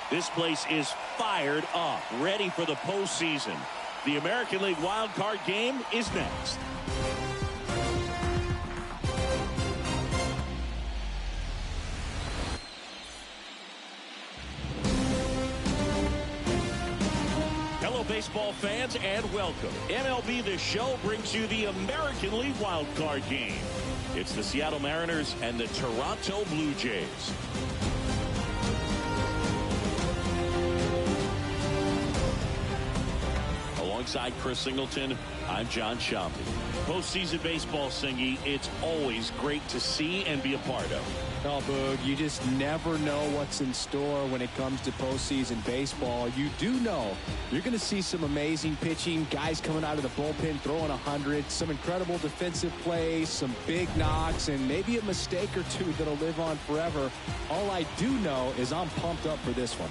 This place is fired up, ready for the postseason. The American League wild card game is next. Hello, baseball fans, and welcome. MLB The Show brings you the American League wild card game. It's the Seattle Mariners and the Toronto Blue Jays. Alongside Chris Singleton, I'm John Shampi. Postseason baseball, Singy, it's always great to see and be a part of. Oh, Boog, you just never know what's in store when it comes to postseason baseball. You do know you're going to see some amazing pitching, guys coming out of the bullpen throwing 100, some incredible defensive plays, some big knocks, and maybe a mistake or two that'll live on forever. All I do know is I'm pumped up for this one.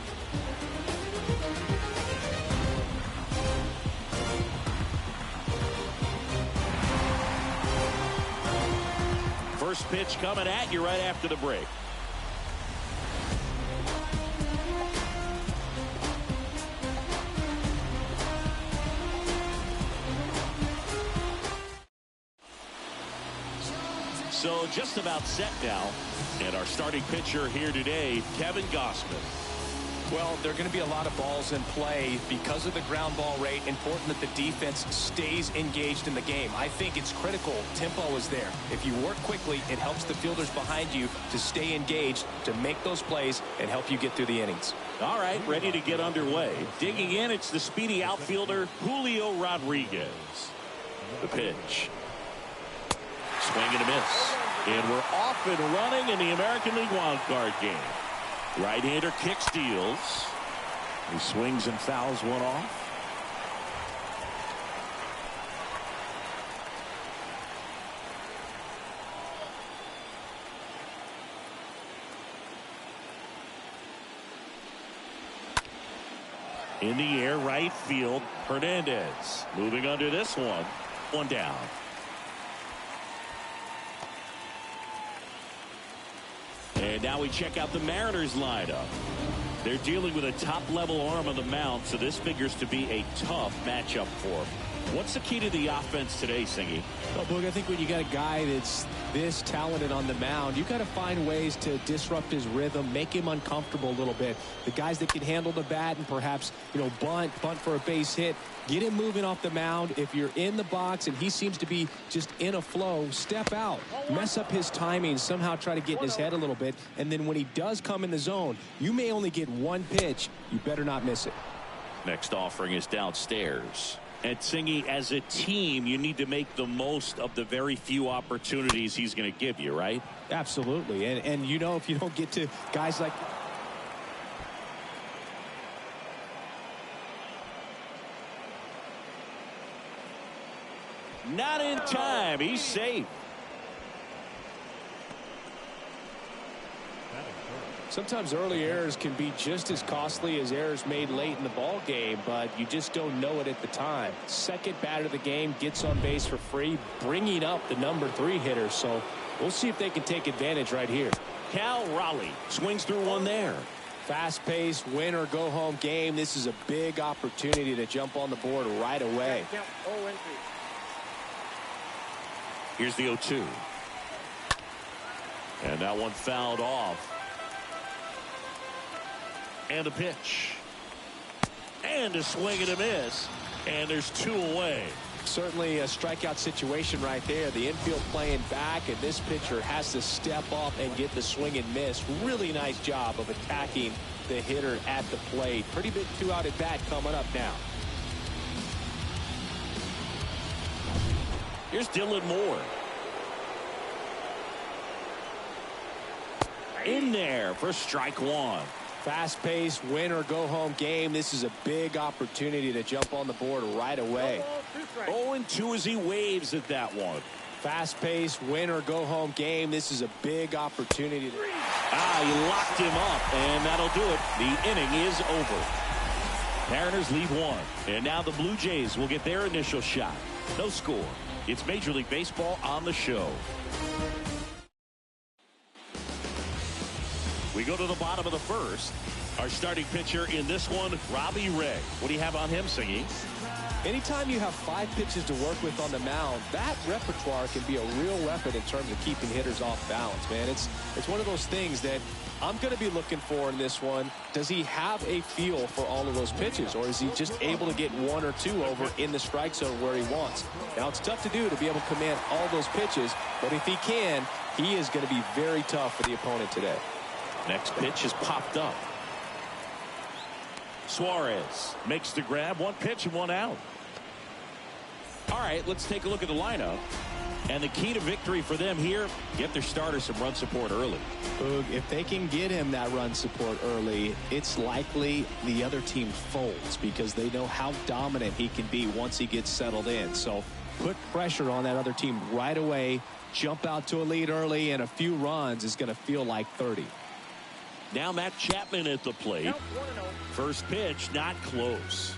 First pitch coming at you right after the break. So just about set now. And our starting pitcher here today, Kevin Gausman. Well, there are going to be a lot of balls in play because of the ground ball rate. Important that the defense stays engaged in the game. I think it's critical. Tempo is there. If you work quickly, it helps the fielders behind you to stay engaged, to make those plays, and help you get through the innings. All right, ready to get underway. Digging in, it's the speedy outfielder, Julio Rodriguez. The pitch. Swing and a miss. And we're off and running in the American League wild card game. Right-hander kick steals. He swings and fouls one off. In the air, right field, Hernandez. Moving under this one. One down. And now we check out the Mariners lineup. They're dealing with a top-level arm on the mound, so this figures to be a tough matchup for them. What's the key to the offense today, Singy? Well, Boog, I think when you got a guy that's this talented on the mound, you got to find ways to disrupt his rhythm, make him uncomfortable a little bit. The guys that can handle the bat and perhaps, bunt for a base hit, get him moving off the mound. If you're in the box and he seems to be just in a flow, step out, mess up his timing, somehow try to get in his head a little bit. And then when he does come in the zone, you may only get one pitch. You better not miss it. Next offering is downstairs. And Singy, as a team, you need to make the most of the very few opportunities he's going to give you, right? Absolutely. And if you don't get to guys like... Not in time. He's safe. Sometimes early errors can be just as costly as errors made late in the ball game, but you just don't know it at the time. Second batter of the game gets on base for free, bringing up the number 3 hitter. So we'll see if they can take advantage right here. Cal Raleigh swings through one there. Fast-paced, win-or-go-home game. This is a big opportunity to jump on the board right away. Here's the 0-2. And that one fouled off. And a pitch. And a swing and a miss. And there's 2 away. Certainly a strikeout situation right there. The infield playing back, and this pitcher has to step up and get the swing and miss. Really nice job of attacking the hitter at the plate. Pretty big 2-out at bat coming up now. Here's Dylan Moore. In there for strike 1. Fast-paced, win-or-go-home game. This is a big opportunity to jump on the board right away. 0-2 as he waves at that one. Fast-paced, win-or-go-home game. This is a big opportunity. He locked him up, and that'll do it. The inning is over. Mariners lead 1. And now the Blue Jays will get their initial shot. No score. It's Major League Baseball on the show. We go to the bottom of the first. Our starting pitcher in this one, Robbie Ray. What do you have on him, Singy? Anytime you have 5 pitches to work with on the mound, that repertoire can be a real weapon in terms of keeping hitters off balance, man. It's one of those things that I'm going to be looking for in this one. Does he have a feel for all of those pitches, or is he just able to get 1 or 2 over in the strike zone where he wants? Now, it's tough to do to be able to command all those pitches, but if he can, he is going to be very tough for the opponent today. Next pitch is popped up. Suarez makes the grab. 1 pitch and 1 out. All right, let's take a look at the lineup. And the key to victory for them here, get their starter some run support early. Boog, if they can get him that run support early, it's likely the other team folds because they know how dominant he can be once he gets settled in. So put pressure on that other team right away. Jump out to a lead early, and a few runs is going to feel like 30. Now Matt Chapman at the plate. First pitch, not close.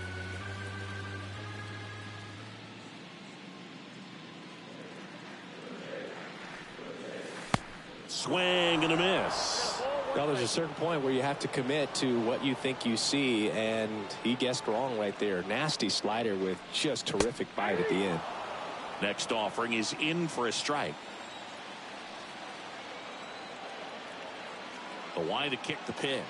Swing and a miss. Well, there's a certain point where you have to commit to what you think you see, and he guessed wrong right there. Nasty slider with just terrific bite at the end. Next offering is in for a strike. The line to kick the pitch.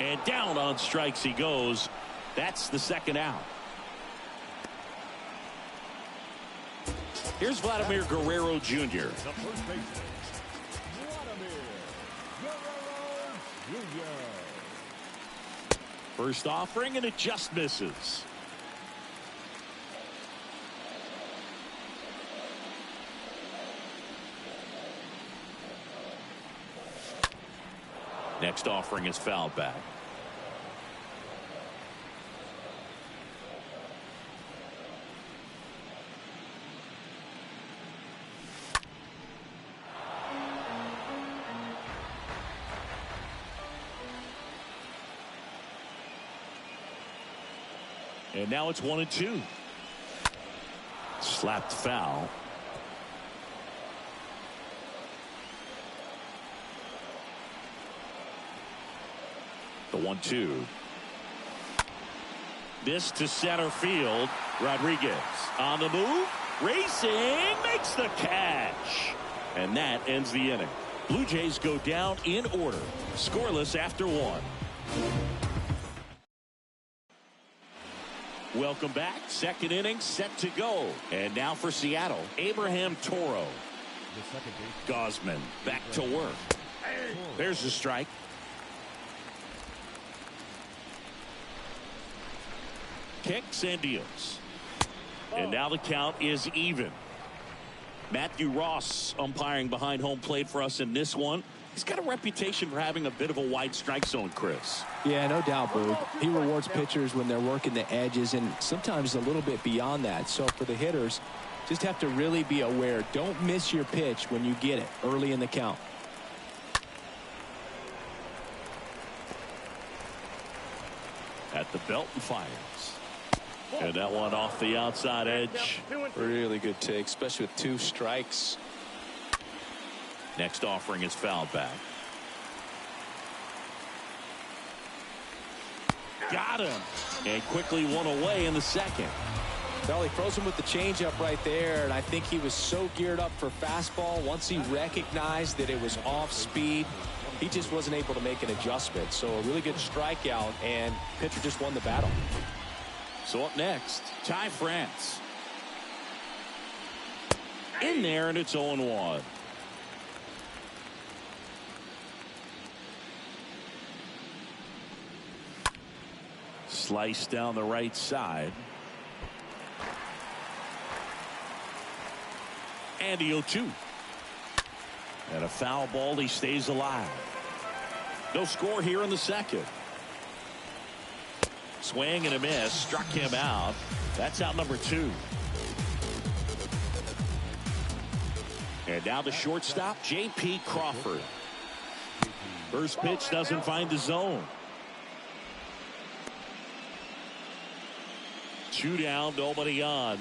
And down on strikes he goes. That's the second out. Here's Vladimir Guerrero Jr. First offering, and it just misses. Next offering is fouled back. And now it's 1-2. Slapped foul. The 1-2. This to center field. Rodriguez on the move. Racing. Makes the catch. And that ends the inning. Blue Jays go down in order. Scoreless after 1. Welcome back. Second inning set to go. And now for Seattle, Abraham Toro. Gosman back to work. There's the strike. Kicks and deals. And now the count is even. Matthew Ross umpiring behind home plate for us in this one. He's got a reputation for having a bit of a wide strike zone, Chris. Yeah, no doubt, Boog. He rewards pitchers when they're working the edges and sometimes a little bit beyond that. So for the hitters, just have to really be aware. Don't miss your pitch when you get it early in the count. At the belt and fires. And that one off the outside edge. Really good take, especially with 2 strikes. Next offering is fouled back. Got him. And quickly one away in the second. Well, he throws him with the changeup right there, and I think he was so geared up for fastball. Once he recognized that it was off speed, he just wasn't able to make an adjustment. So a really good strikeout, and pitcher just won the battle. So up next, Ty France. In there, and it's 0-1. Slice down the right side. And the 0-2. And a foul ball. He stays alive. No score here in the second. Swing and a miss. Struck him out. That's out number 2. And now the shortstop, J.P. Crawford. First pitch doesn't find the zone. 2 down, nobody on.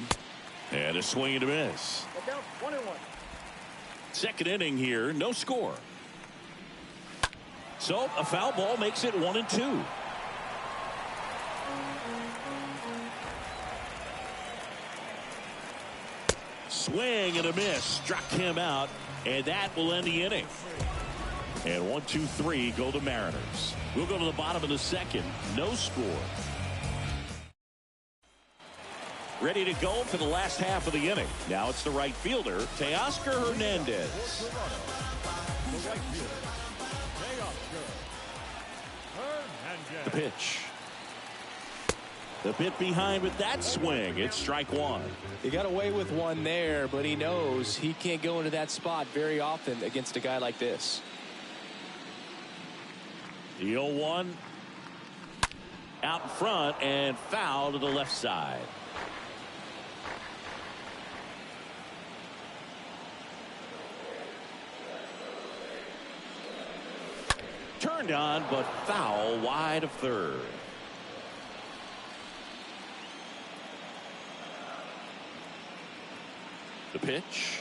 And a swing and a miss. Second inning here, no score. So a foul ball makes it 1-2. Swing and a miss. Struck him out, and that will end the inning. And 1, 2, 3 go to Mariners. We'll go to the bottom of the second. No score. Ready to go for the last half of the inning. Now it's the right fielder, Teoscar Hernandez. The pitch. The bit behind with that swing. It's strike one. He got away with one there, but he knows he can't go into that spot very often against a guy like this. The 0-1 out in front and foul to the left side. Turned on, but foul wide of third. The pitch.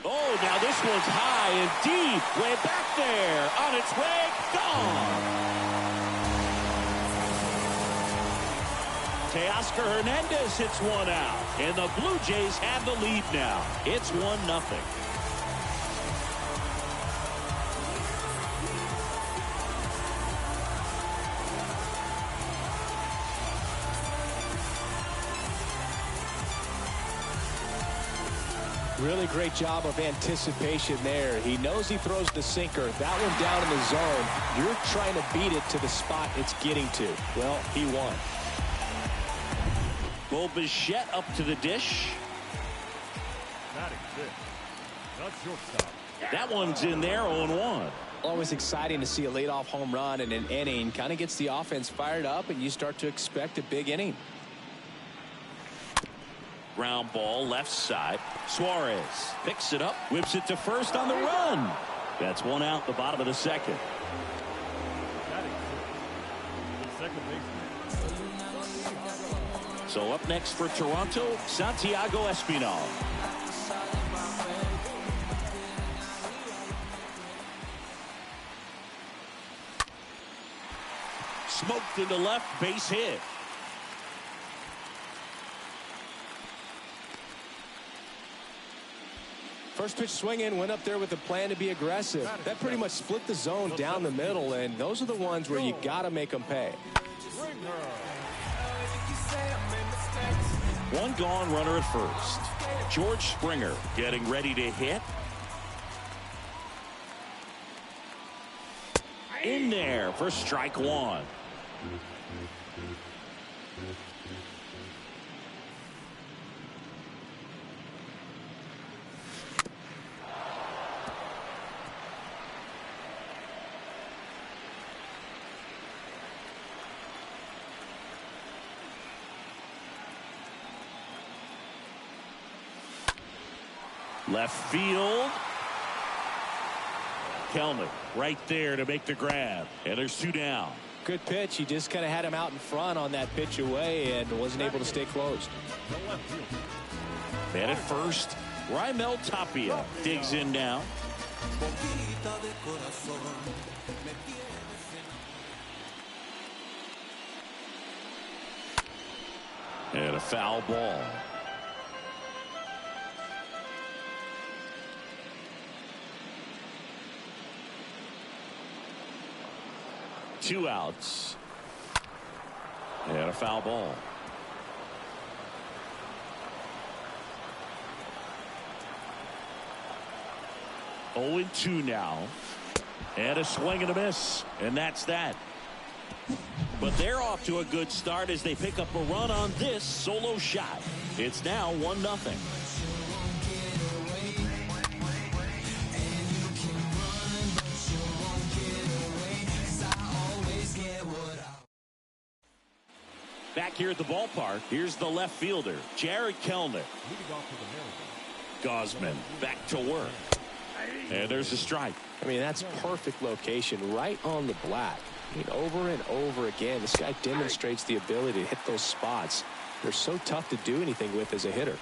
Oh, now this one's high and deep. Way back there. On its way. Gone. Teoscar Hernandez hits one out. And the Blue Jays have the lead now. It's 1-0. Really great job of anticipation there. He knows he throws the sinker. That one down in the zone. You're trying to beat it to the spot it's getting to. Well, he won. Bo Bichette up to the dish. That one's in there, 0-1. Always exciting to see a leadoff home run in an inning. Kind of gets the offense fired up, and you start to expect a big inning. Ground ball left side. Suarez picks it up, whips it to first on the run. That's one out, the bottom of the second. So up next for Toronto, Santiago Espinal. Smoked into left, base hit. First pitch swinging, went up there with a plan to be aggressive. That pretty much split the zone down the middle, and those are the ones where you got to make them pay. One gone, runner at first. George Springer getting ready to hit. In there for strike one. Left field. Kelnick right there to make the grab. And there's two down. Good pitch. He just kind of had him out in front on that pitch away and wasn't able to stay closed. Man at first. Raimel Tapia digs in now. And a foul ball. Two outs. And a foul ball. Oh, 0-2 now. And a swing and a miss. And that's that. But they're off to a good start as they pick up a run on this solo shot. It's now 1-0. Back here at the ballpark, here's the left fielder, Jared Kelnick. Gosman back to work. And there's a strike. I mean, that's perfect location, right on the black. I mean, over and over again, this guy demonstrates the ability to hit those spots. They're so tough to do anything with as a hitter.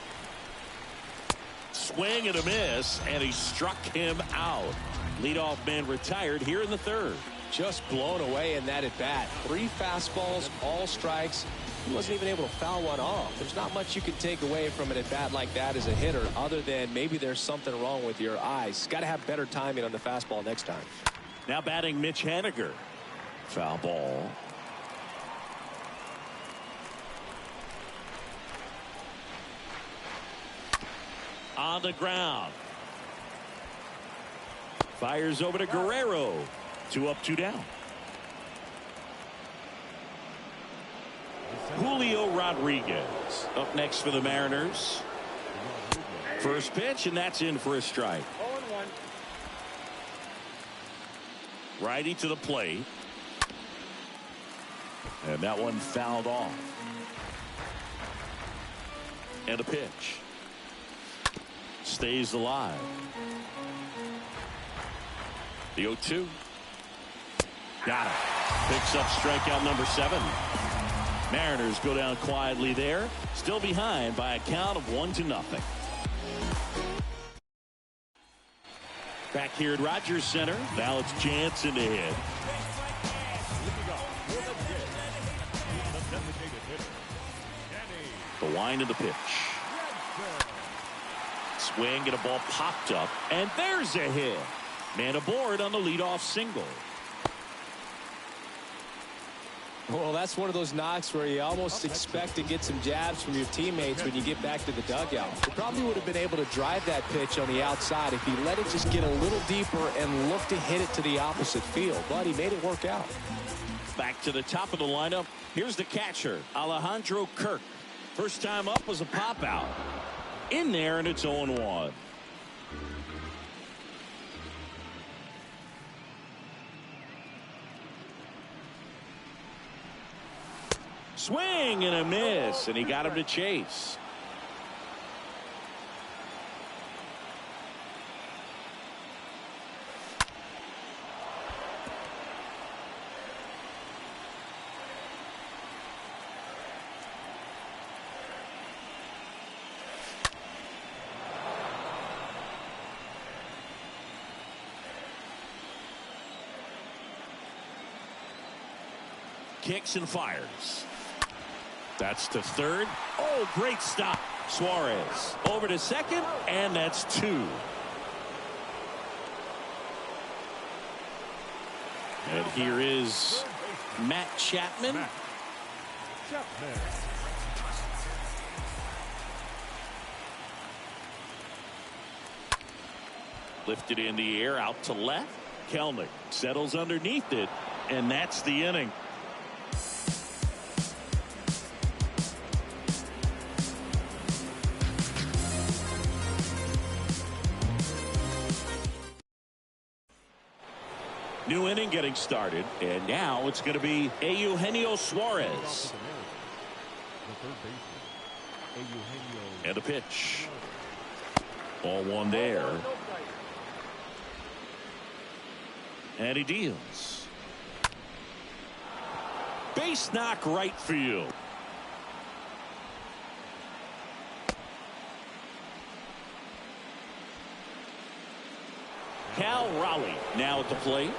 swing and a miss, and he struck him out. Leadoff man retired here in the third. Just blown away in that at bat. 3 fastballs, all strikes. He wasn't even able to foul one off. There's not much you can take away from an at bat like that as a hitter, other than maybe there's something wrong with your eyes. Got to have better timing on the fastball next time. Now batting Mitch Haniger. Foul ball. On the ground. Fires over to Guerrero. 2 up, 2 down. Julio Rodriguez up next for the Mariners. First pitch, and that's in for a strike. 0-1. Righty to the plate. And that one fouled off. And a pitch. Stays alive. The 0-2. Got it. Picks up strikeout number 7. Mariners go down quietly there. Still behind by a count of 1-0. Back here at Rogers Center. Now it's Jansen to hit. The wind of the pitch. Swing and a ball popped up. And there's a hit. Man aboard on the leadoff single. Well, that's one of those knocks where you almost expect to get some jabs from your teammates when you get back to the dugout. He probably would have been able to drive that pitch on the outside if he let it just get a little deeper and look to hit it to the opposite field. But he made it work out. Back to the top of the lineup. Here's the catcher, Alejandro Kirk. First time up was a pop out. In there, and it's 0-1. Swing and a miss, and he got him to chase. Kicks and fires. That's to third. Oh, great stop. Suarez over to second, and that's 2. And here is Matt Chapman. Lifted in the air out to left. Kelnick settles underneath it, and that's the inning. New inning getting started, and now it's going to be Eugenio Suarez. And a pitch. Ball 1 there. And he deals. Base knock right field. Cal Raleigh now at the plate.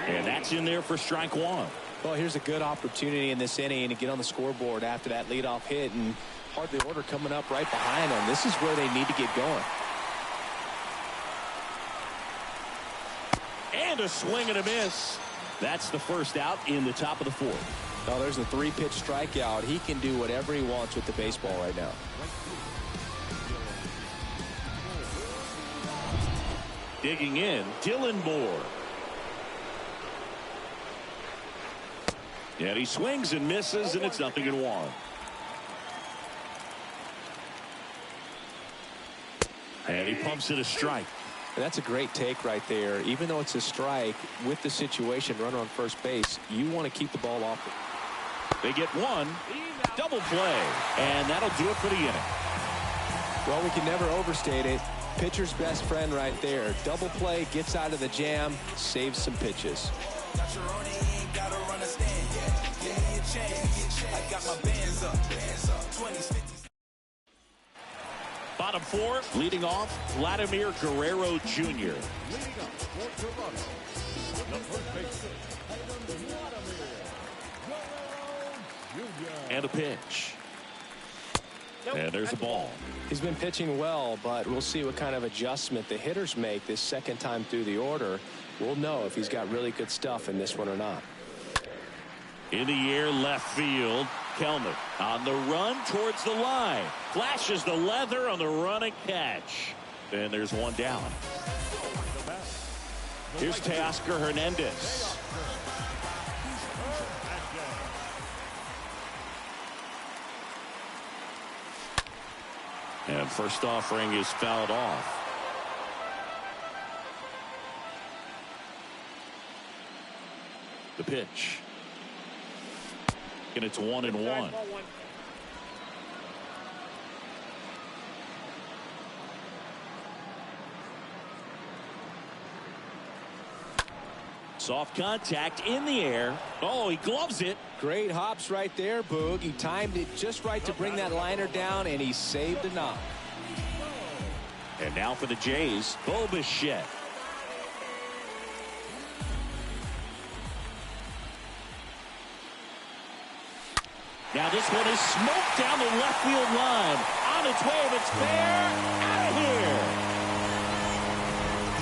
And that's in there for strike 1. Well, here's a good opportunity in this inning to get on the scoreboard after that leadoff hit, and hardly order coming up right behind them. This is where they need to get going. And a swing and a miss. That's the first out in the top of the 4th. Oh, there's a 3-pitch strikeout. He can do whatever he wants with the baseball right now. Digging in, Dylan Moore. And he swings and misses, and it's 0-1. And he pumps it a strike. And that's a great take right there. Even though it's a strike, with the situation, runner on first base, you want to keep the ball off it. They get 1. Double play. And that'll do it for the inning. Well, we can never overstate it. Pitcher's best friend right there. Double play, gets out of the jam, saves some pitches. Bottom fourth, leading off, Vladimir Guerrero Jr. Leading up for Toronto, the first baseman, Vladimir Guerrero Jr. And a pitch. And there's a ball. He's been pitching well, but we'll see what kind of adjustment the hitters make this second time through the order. We'll know if he's got really good stuff in this one or not. In the air, left field. Kelman on the run towards the line. Flashes the leather on the run and catch. And there's one down. Here's Teoscar Hernandez. And first offering is fouled off. The pitch. And it's 1-1. Soft contact in the air. Oh, he gloves it. Great hops right there, Boog. He timed it just right to bring that liner down, and he saved a knock. And now for the Jays, Bo Bichette. Now this one is smoked down the left field line. On its way, if it's fair, out of here.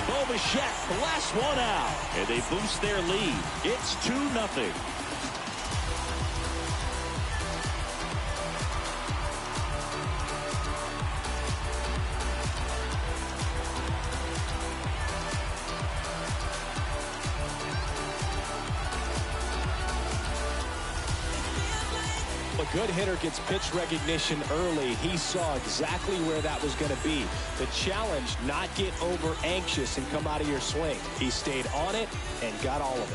Bo Bichette blasts one out, and they boost their lead. It's 2-0. A good hitter gets pitch recognition early. He saw exactly where that was going to be. The challenge, not get over anxious and come out of your swing. He stayed on it and got all of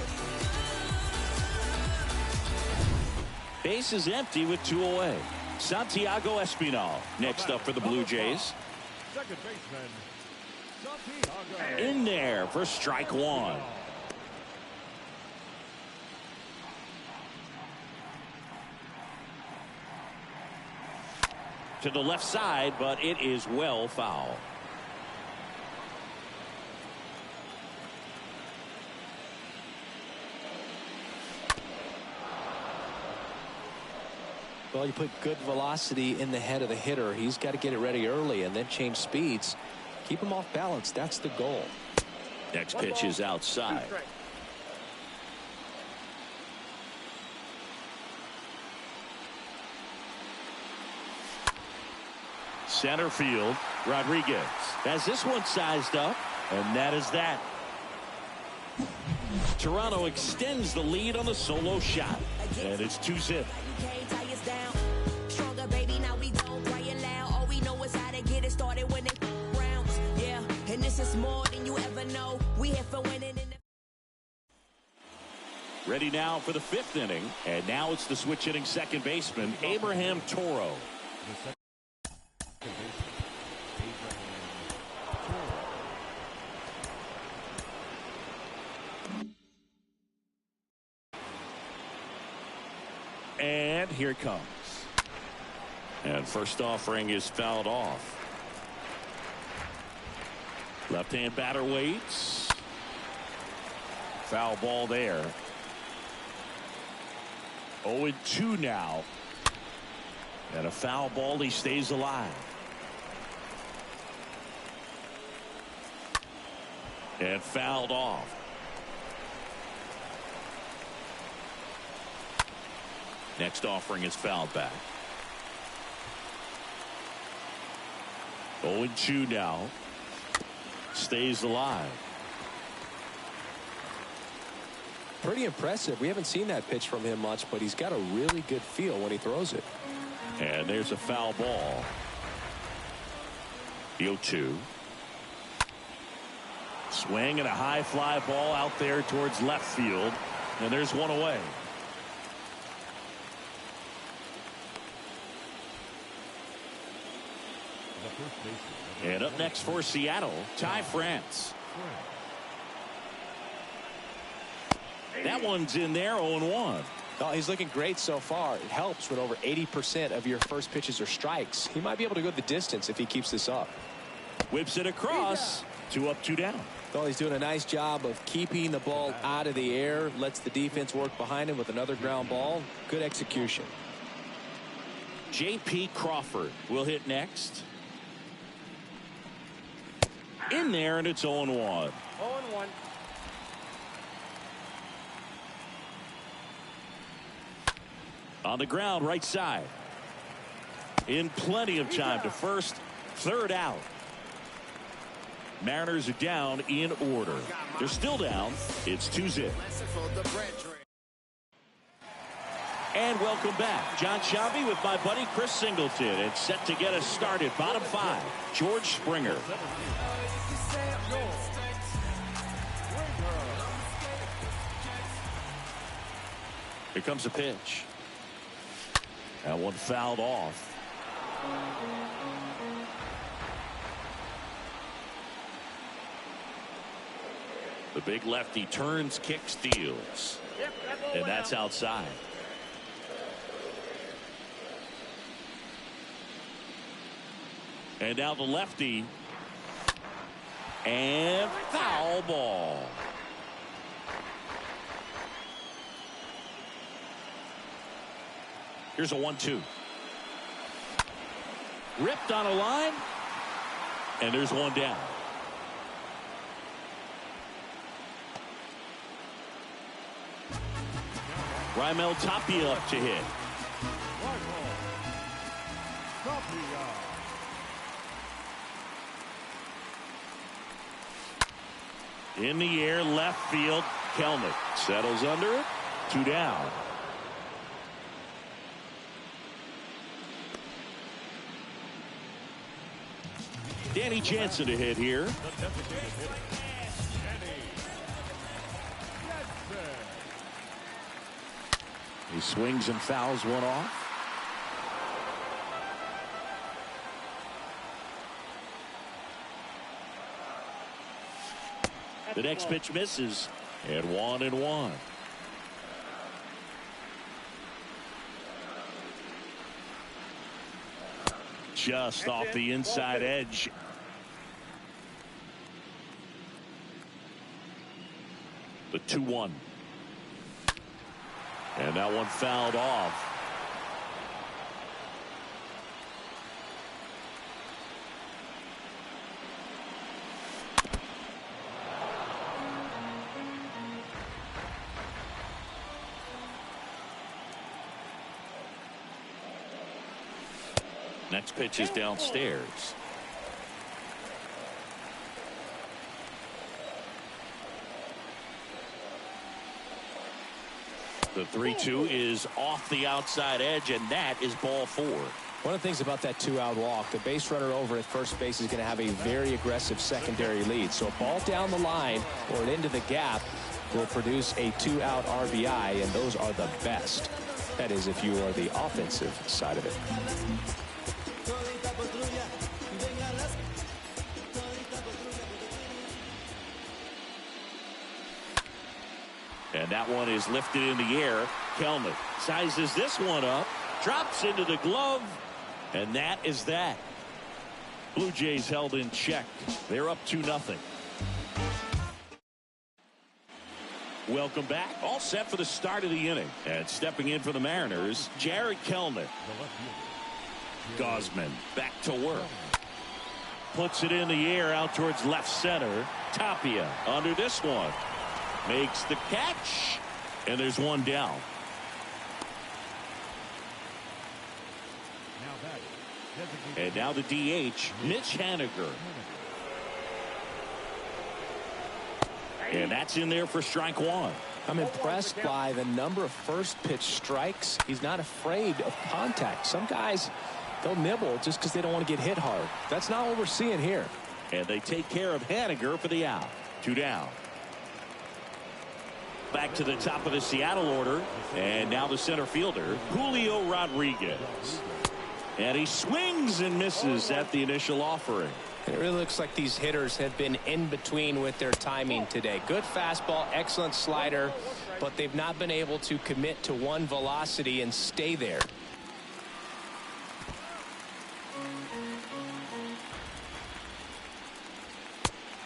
it. Base is empty with 2 away. Santiago Espinal next up for the Blue Jays. Second baseman, Santiago. In there for strike one. To the left side, but it is well foul. Well, you put good velocity in the head of the hitter. He's got to get it ready early and then change speeds. Keep him off balance. That's the goal. Next pitch is outside. Center field, Rodriguez has this one sized up, and that is that. Toronto extends the lead on the solo shot, and it's 2-0. Ready now for the 5th inning, and now it's the switch hitting second baseman, Abraham Toro. And here it comes. And first offering is fouled off. Left-hand batter waits. Foul ball there. 0-2 now. And a foul ball, he stays alive. And fouled off. Next offering is fouled back. 0-2 now. Stays alive. Pretty impressive. We haven't seen that pitch from him much, but he's got a really good feel when he throws it. And there's a foul ball. 0-2. Swing and a high fly ball out there towards left field. And there's one away. And up next for Seattle, Ty France. That one's in there, 0-1. Oh, he's looking great so far. It helps when over 80% of your first pitches are strikes. He might be able to go the distance if he keeps this up. Whips it across. 2 up, 2 down. Well, he's doing a nice job of keeping the ball out of the air. Lets the defense work behind him with another ground ball. Good execution. J.P. Crawford will hit next. In there, and it's 0-1. 0-1. On the ground, right side. In plenty of time to first. 3rd out. Mariners are down in order. They're still down. It's 2-0. And welcome back. John Shabby with my buddy Chris Singleton. It's set to get us started. Bottom 5. George Springer. Here comes a pitch. That one fouled off. The big lefty turns, kicks, steals. And that's outside. And now the lefty. And foul ball. Here's a 1-2. Ripped on a line. And there's one down. Raimel Tapia up to hit. In the air, left field. Kelnick settles under it. 2 down. Danny Jansen to hit here. He swings and fouls one off. The next pitch misses. And 1-1. Just off the inside edge. The 2-1. And that one fouled off. Next pitch is downstairs. The 3-2 is off the outside edge, and that is ball 4. One of the things about that 2-out walk, the base runner over at first base is going to have a very aggressive secondary lead. So a ball down the line or into the gap will produce a 2-out RBI, and those are the best. That is, if you are the offensive side of it. And that one is lifted in the air. Kelnick sizes this one up, drops into the glove, and that is that. Blue Jays held in check. They're up 2-0. Welcome back. All set for the start of the inning. And stepping in for the Mariners, Jared Kelnick. Gosman back to work. Puts it in the air out towards left center. Tapia under this one. Makes the catch. And there's one down. And now the DH, Mitch Haniger. And that's in there for strike 1. I'm impressed by the number of first pitch strikes. He's not afraid of contact. Some guys, they'll nibble just because they don't want to get hit hard. That's not what we're seeing here. And they take care of Haniger for the out. 2 down. Back to the top of the Seattle order. And now the center fielder, Julio Rodriguez. And he swings and misses at the initial offering. It really looks like these hitters have been in between with their timing today. Good fastball, excellent slider, but they've not been able to commit to one velocity and stay there.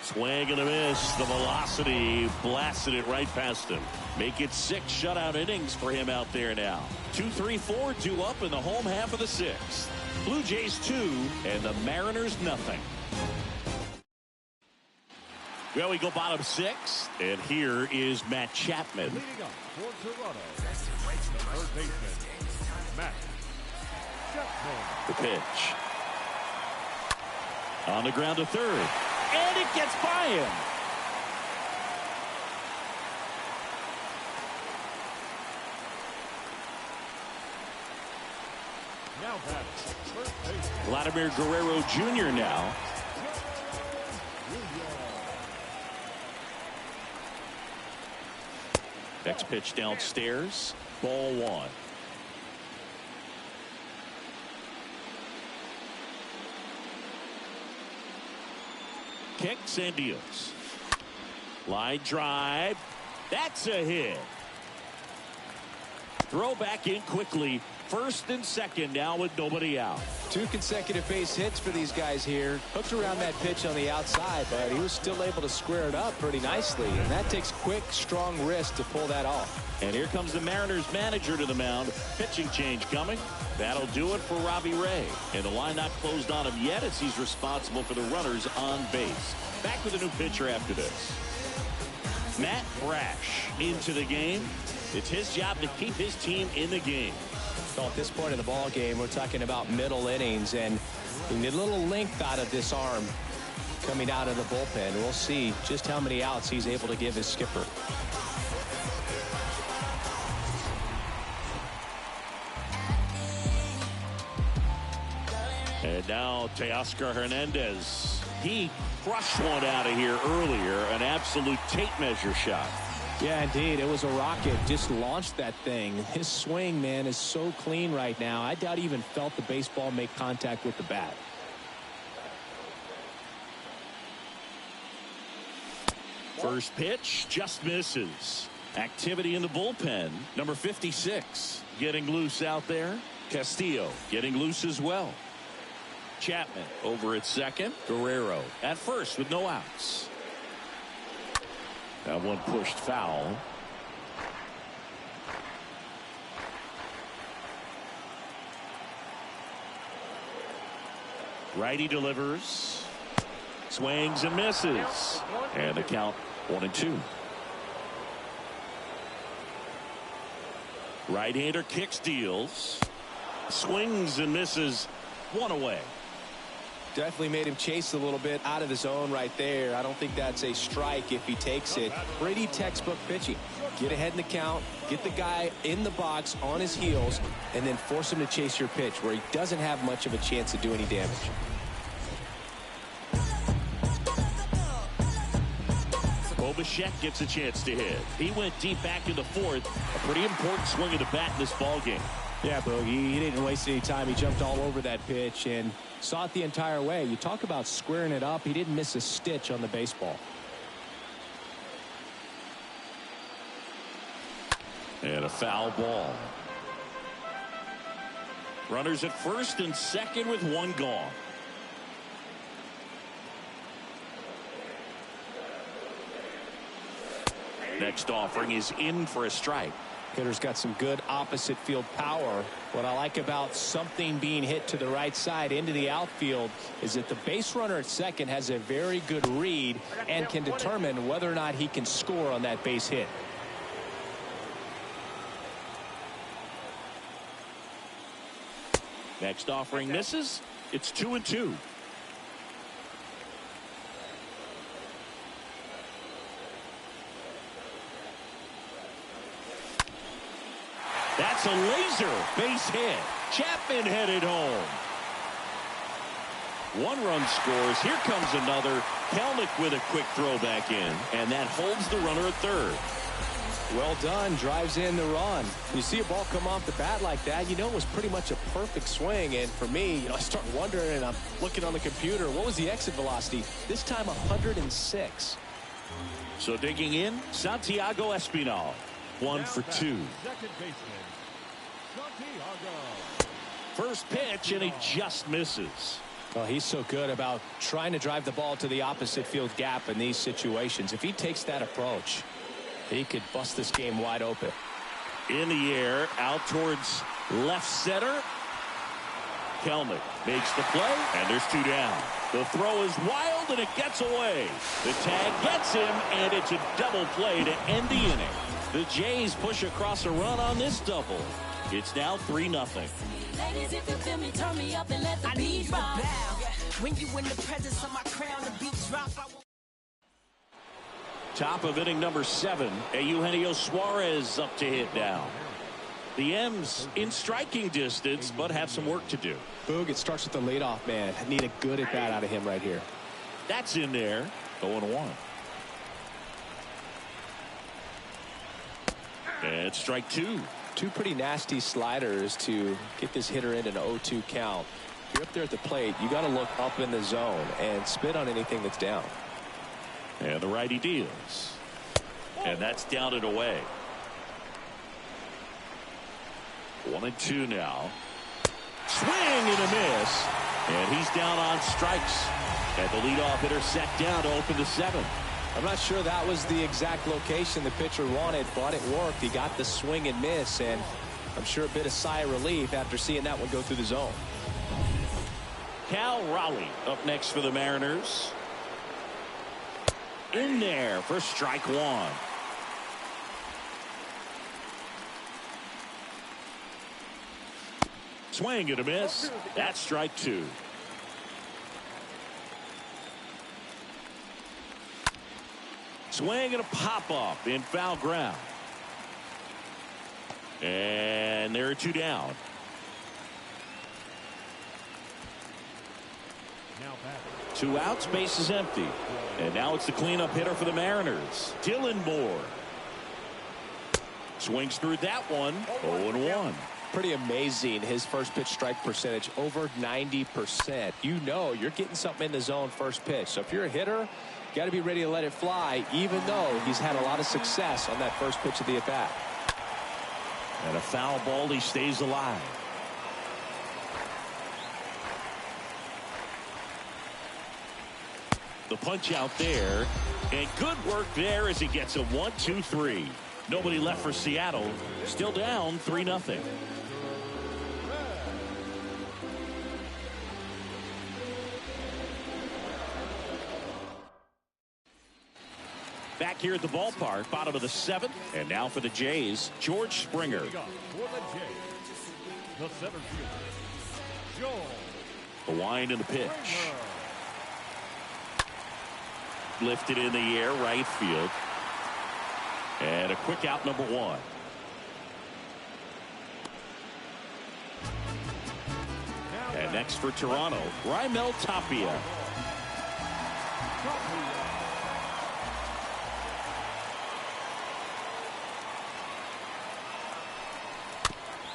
Swing and a miss. The velocity blasted it right past him. Make it 6 shutout innings for him out there now. 2-3-4, 2 up in the home half of the 6th. Blue Jays 2 and the Mariners nothing. Well, we go bottom 6, and here is Matt Chapman. Leading up for Toronto, the third baseman, Matt Chapman. The pitch. On the ground to third. And it gets by him. Now bats, first base. Vladimir Guerrero Jr. now. Next pitch downstairs. Ball 1. Kicks and deals. Line drive. That's a hit. Throw back in quickly. First and second now with nobody out. 2 consecutive base hits for these guys here. Hooked around that pitch on the outside, but he was still able to square it up pretty nicely. And that takes quick, strong wrist to pull that off. And here comes the Mariners manager to the mound. Pitching change coming. That'll do it for Robbie Ray. And the line not closed on him yet as he's responsible for the runners on base. Back with a new pitcher after this. Matt Brash into the game. It's his job to keep his team in the game. So at this point in the ball game, we're talking about middle innings, and we need a little length out of this arm coming out of the bullpen. We'll see just how many outs he's able to give his skipper. And now Teoscar Hernandez. He crushed one out of here earlier. An absolute tape measure shot. Yeah, indeed. It was a rocket. Just launched that thing. His swing, man, is so clean right now. I doubt he even felt the baseball make contact with the bat. First pitch just misses. Activity in the bullpen. Number 56 getting loose out there. Castillo getting loose as well. Chapman over at second. Guerrero at first with no outs. That one pushed foul. Righty delivers. Swings and misses. And the count 1-2. Right-hander kicks, deals. Swings and misses. 1 away. Definitely made him chase a little bit out of the zone right there. I don't think that's a strike if he takes it. Pretty textbook pitching. Get ahead in the count, get the guy in the box on his heels, and then force him to chase your pitch where he doesn't have much of a chance to do any damage. Bichette gets a chance to hit. He went deep back in the 4th. A pretty important swing of the bat in this ball game. Yeah, Bogey, he didn't waste any time. He jumped all over that pitch and saw it the entire way. You talk about squaring it up. He didn't miss a stitch on the baseball. And a foul ball. Runners at first and second with 1 gone. Next offering is in for a strike. Hitter's got some good opposite field power. What I like about something being hit to the right side into the outfield is that the base runner at second has a very good read and can determine whether or not he can score on that base hit. Next offering misses. It's 2-2. That's a laser base hit. Chapman headed home. 1 run scores. Here comes another. Kelnick with a quick throw back in. And that holds the runner at third. Well done. Drives in the run. You see a ball come off the bat like that, you know it was pretty much a perfect swing. And for me, I start wondering, and I'm looking on the computer, what was the exit velocity? This time 106. So digging in, Santiago Espinal. 1 for 2. Second baseman, Santiago. First pitch, and he just misses. Well, he's so good about trying to drive the ball to the opposite field gap in these situations. If he takes that approach, he could bust this game wide open. In the air, out towards left center. Kelnick makes the play, and there's 2 down. The throw is wild, and it gets away. The tag gets him, and it's a double play to end the inning. The Jays push across a run on this double. It's now 3-0. Ladies, if you feel me, turn me up and let the beat drop. When you in the presence of my crown, the beat drop. Top of inning number 7. Eugenio Suarez up to hit now. The M's in striking distance, but have some work to do. Boog, it starts with the leadoff man. Need a good at bat out of him right here. That's in there. 0-1. And strike 2. 2 pretty nasty sliders to get this hitter in an 0-2 count. If you're up there at the plate, you got to look up in the zone and spit on anything that's down. And the righty deals. And that's down and away. 1-2 now. Swing and a miss. And he's down on strikes. And the leadoff hitter set down to open the 7th. I'm not sure that was the exact location the pitcher wanted, but it worked. He got the swing and miss, and I'm sure a bit of sigh of relief after seeing that one go through the zone. Cal Raleigh up next for the Mariners. In there for strike 1. Swing and a miss. That's strike 2. Swing and a pop-up in foul ground. And there are 2 down. Now back. 2 outs, base is empty. And now it's the cleanup hitter for the Mariners, Dylan Moore. Swings through that one. 0-1. Pretty amazing, his first pitch strike percentage, over 90%. You know you're getting something in the zone first pitch. So if you're a hitter, you got to be ready to let it fly, even though he's had a lot of success on that first pitch of the at-bat. And a foul ball, he stays alive. The punch out there, and good work there as he gets a 1-2-3. Nobody left for Seattle. Still down 3-0. Back here at the ballpark, bottom of the 7th, and now for the Jays, George Springer. For the Jays, the center fielder, Joel. The wind and the pitch. Lifted in the air, right field. And a quick out, number 1. And next for Toronto, Raimel Tapia.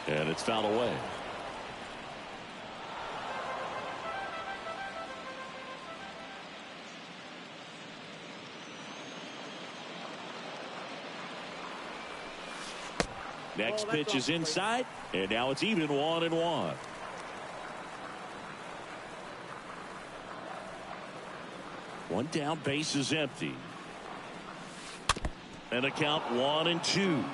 And it's fouled away. Next pitch is inside, and now it's even 1-1. One down, base is empty. And a count 1-2.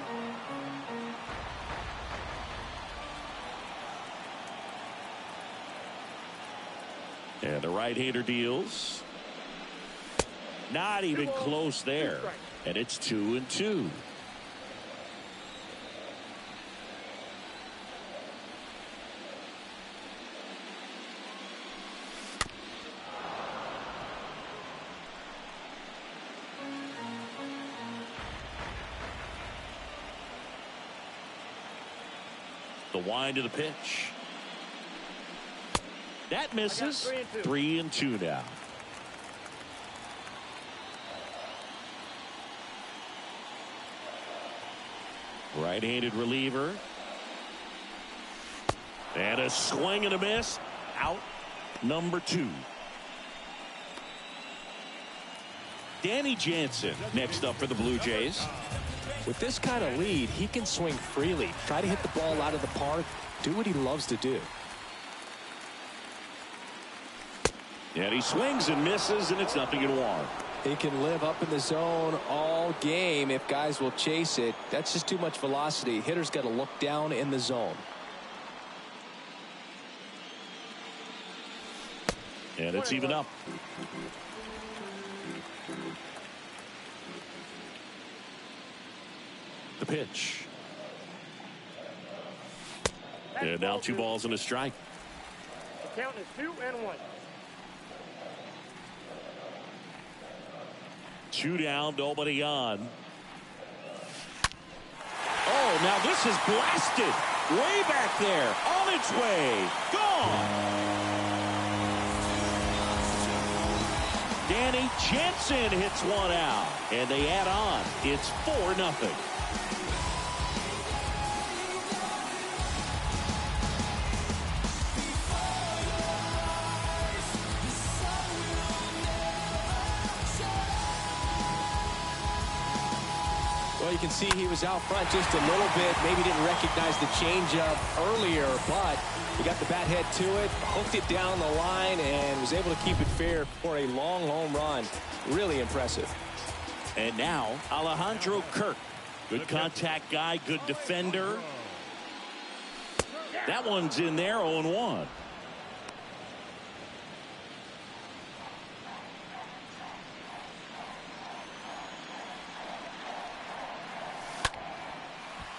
And the right-hander deals. Not even close there. And it's 2-2. The wind of the pitch. That misses. 3-2 now. Right-handed reliever. And a swing and a miss. Out number 2. Danny Jansen next up for the Blue Jays. With this kind of lead, he can swing freely, try to hit the ball out of the park, do what he loves to do. And he swings and misses, and it's 0-1. He can live up in the zone all game if guys will chase it. That's just too much velocity. Hitter's got to look down in the zone. And it's even up. The pitch. And now 2 balls and a strike. The count is 2-1. 2 down, nobody on. Oh, now this is blasted. Way back there. On its way. Gone. Danny Jansen hits one out. And they add on. It's 4-0. Well, you can see he was out front just a little bit. Maybe didn't recognize the changeup earlier, but he got the bat head to it, hooked it down the line, and was able to keep it fair for a long home run. Really impressive. And now, Alejandro Kirk. Good contact guy, good defender. That one's in there, 0-1.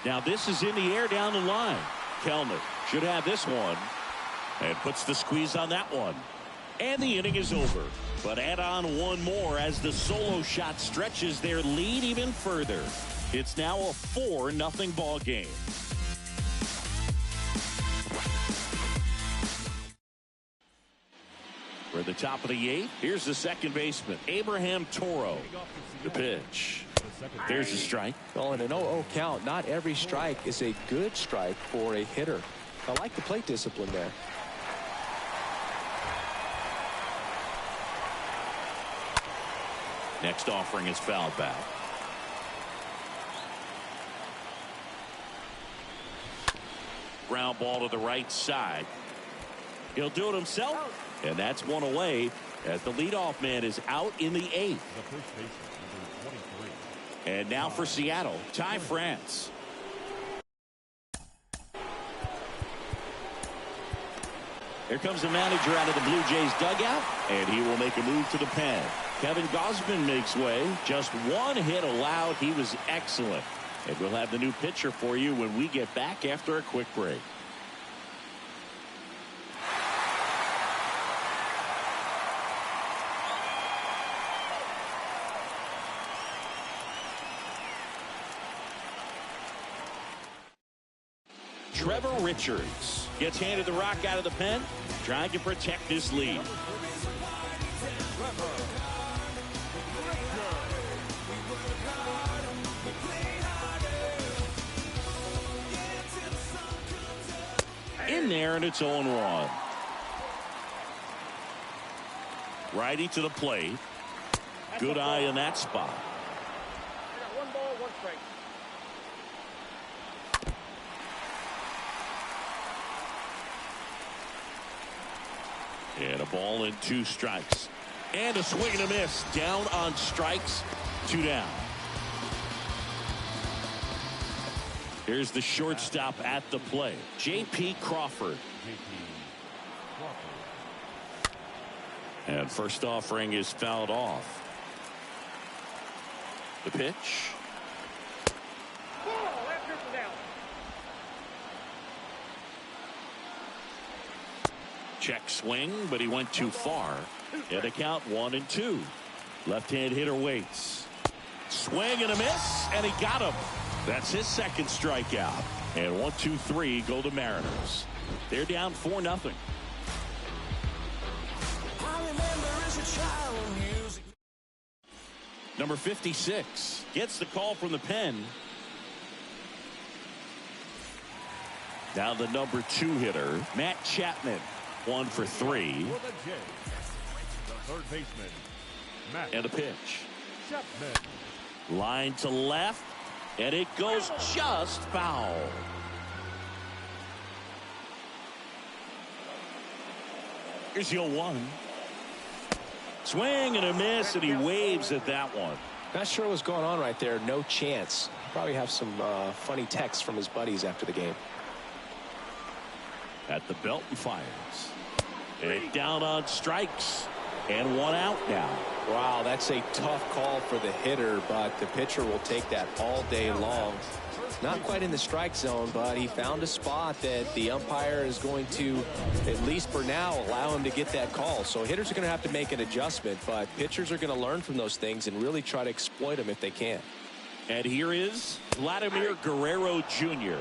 Now this is in the air down the line. Kellner should have this one and puts the squeeze on that one. And the inning is over. But add on one more as the solo shot stretches their lead even further. It's now a 4-0 ball game. We're at the top of the 8th. Here's the second baseman, Abraham Toro. The pitch. There's a strike. Well, in an 0-0 count, not every strike is a good strike for a hitter. I like the plate discipline there. Next offering is fouled back. Ground ball to the right side. He'll do it himself, and that's one away as the leadoff man is out in the 8th. And now for Seattle, Ty France. Here comes the manager out of the Blue Jays dugout, and he will make a move to the pen. Kevin Gausman makes way. Just one hit allowed. He was excellent. And we'll have the new pitcher for you when we get back after a quick break. Trevor Richards gets handed the rock out of the pen, trying to protect his lead. In there, and it's 0-1. Righty to the plate. Good eye in that spot. I got 1 ball, 1 strike. And a ball and 2 strikes. And a swing and a miss. Down on strikes. 2 down. Here's the shortstop at the plate, J.P. Crawford. And first offering is fouled off. The pitch. Left person down. Check swing, but he went too far. And a count 1-2. Left-hand hitter waits. Swing and a miss, and he got him. That's his second strikeout. And 1-2-3 go the Mariners. They're down 4-0. Number 56 gets the call from the pen. Now the number 2 hitter, Matt Chapman, 1 for 3. For the Jays, the third baseman, Matt And a pitch. Chapman. Line to left. And it goes just foul. Here's your 1. Swing and a miss, and he waves at that one. Not sure what's going on right there. No chance. Probably have some funny texts from his buddies after the game. At the belt and fires. And down on strikes. And 1 out now. Wow, that's a tough call for the hitter, but the pitcher will take that all day long. Not quite in the strike zone, but he found a spot that the umpire is going to, at least for now, allow him to get that call. So hitters are going to have to make an adjustment, but pitchers are going to learn from those things and really try to exploit them if they can. And here is Vladimir Guerrero Jr.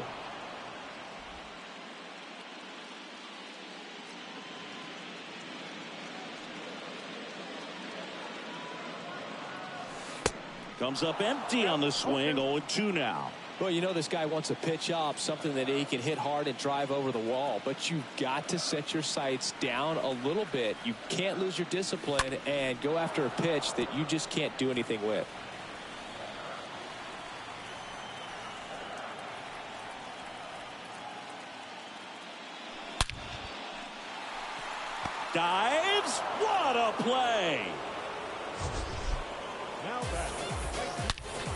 Comes up empty on the swing. 0-2 now. Well, you know this guy wants a pitch up, something that he can hit hard and drive over the wall. But you've got to set your sights down a little bit. You can't lose your discipline and go after a pitch that you just can't do anything with. Dives. What a play. Now back.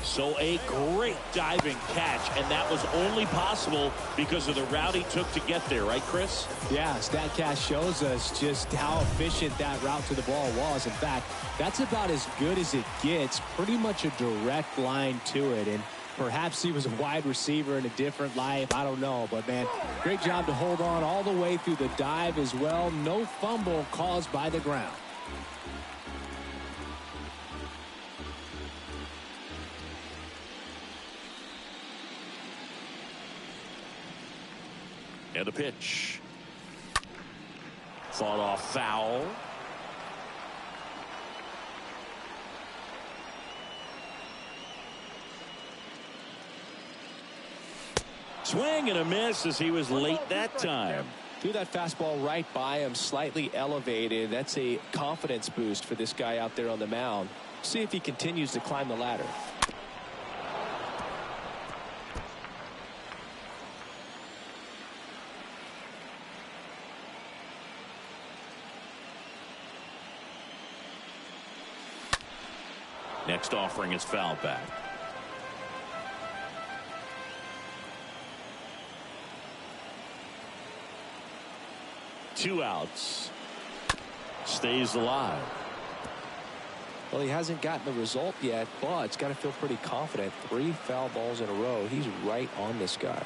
So a great diving catch, and that was only possible because of the route he took to get there, right, Chris? Yeah, StatCast shows us just how efficient that route to the ball was. In fact, that's about as good as it gets, pretty much a direct line to it. And perhaps he was a wide receiver in a different life. I don't know, but man, great job to hold on all the way through the dive as well. No fumble caused by the ground. And a pitch. Fought off foul. Swing and a miss as he was late that time. Threw that fastball right by him, slightly elevated. That's a confidence boost for this guy out there on the mound. See if he continues to climb the ladder. Next offering is foul back. Two outs. Stays alive. Well, he hasn't gotten the result yet, but he's got to feel pretty confident. 3 foul balls in a row. He's right on this guy.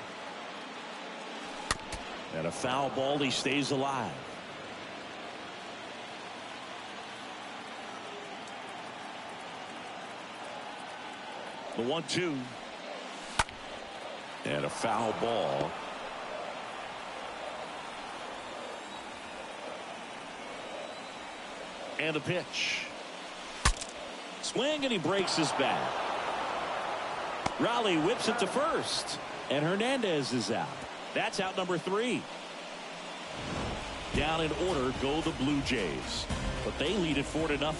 And a foul ball. He stays alive. The 1-2. And a foul ball. And a pitch. Swing, and he breaks his bat. Raleigh whips it to first. And Hernandez is out. That's out number 3. Down in order go the Blue Jays. But they lead it 4-0.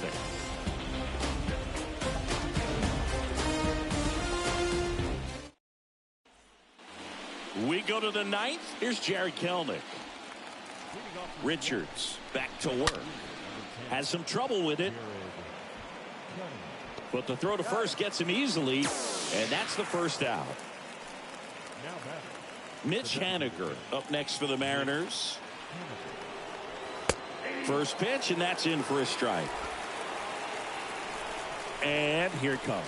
We go to the 9th. Here's Jared Kelenic. Richards back to work. Has some trouble with it. But the throw to first gets him easily. And that's the first out. Mitch Haniger up next for the Mariners. First pitch, and that's in for a strike. And here it comes.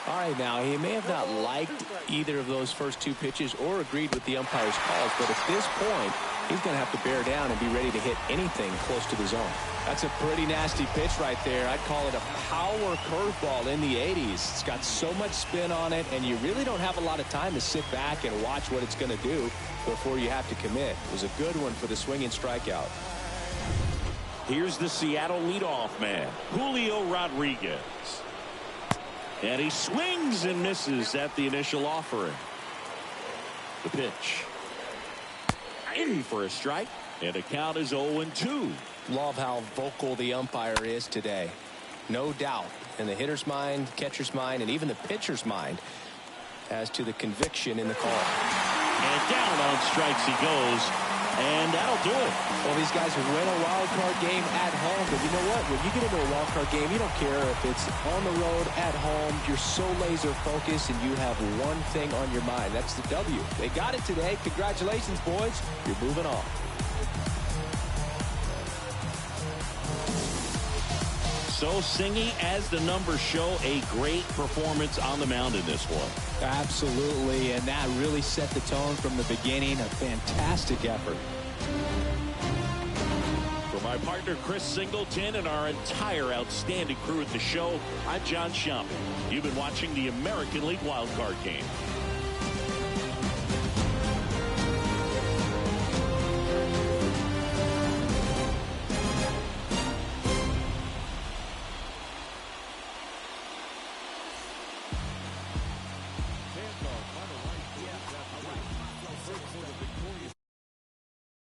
All right, now, he may have not liked either of those first 2 pitches or agreed with the umpire's calls, but at this point, he's going to have to bear down and be ready to hit anything close to the zone. That's a pretty nasty pitch right there. I'd call it a power curveball in the 80s. It's got so much spin on it, and you really don't have a lot of time to sit back and watch what it's going to do before you have to commit. It was a good one for the swinging strikeout. Here's the Seattle leadoff man, Julio Rodriguez. And he swings and misses at the initial offering. The pitch. In for a strike. And the count is 0-2. Love how vocal the umpire is today. No doubt in the hitter's mind, catcher's mind, and even the pitcher's mind as to the conviction in the call. And down on strikes he goes, and that'll do it. Well, these guys win a wild card game at home, but you know what? When you get into a wild card game, you don't care if it's on the road, at home. You're so laser focused, and you have one thing on your mind. That's the W. They got it today. Congratulations, boys. You're moving on. So Singy, as the numbers show, a great performance on the mound in this one. Absolutely, and that really set the tone from the beginning. A fantastic effort. For my partner Chris Singleton and our entire outstanding crew at the show, I'm John Schaumburg. You've been watching the American League Wildcard Game.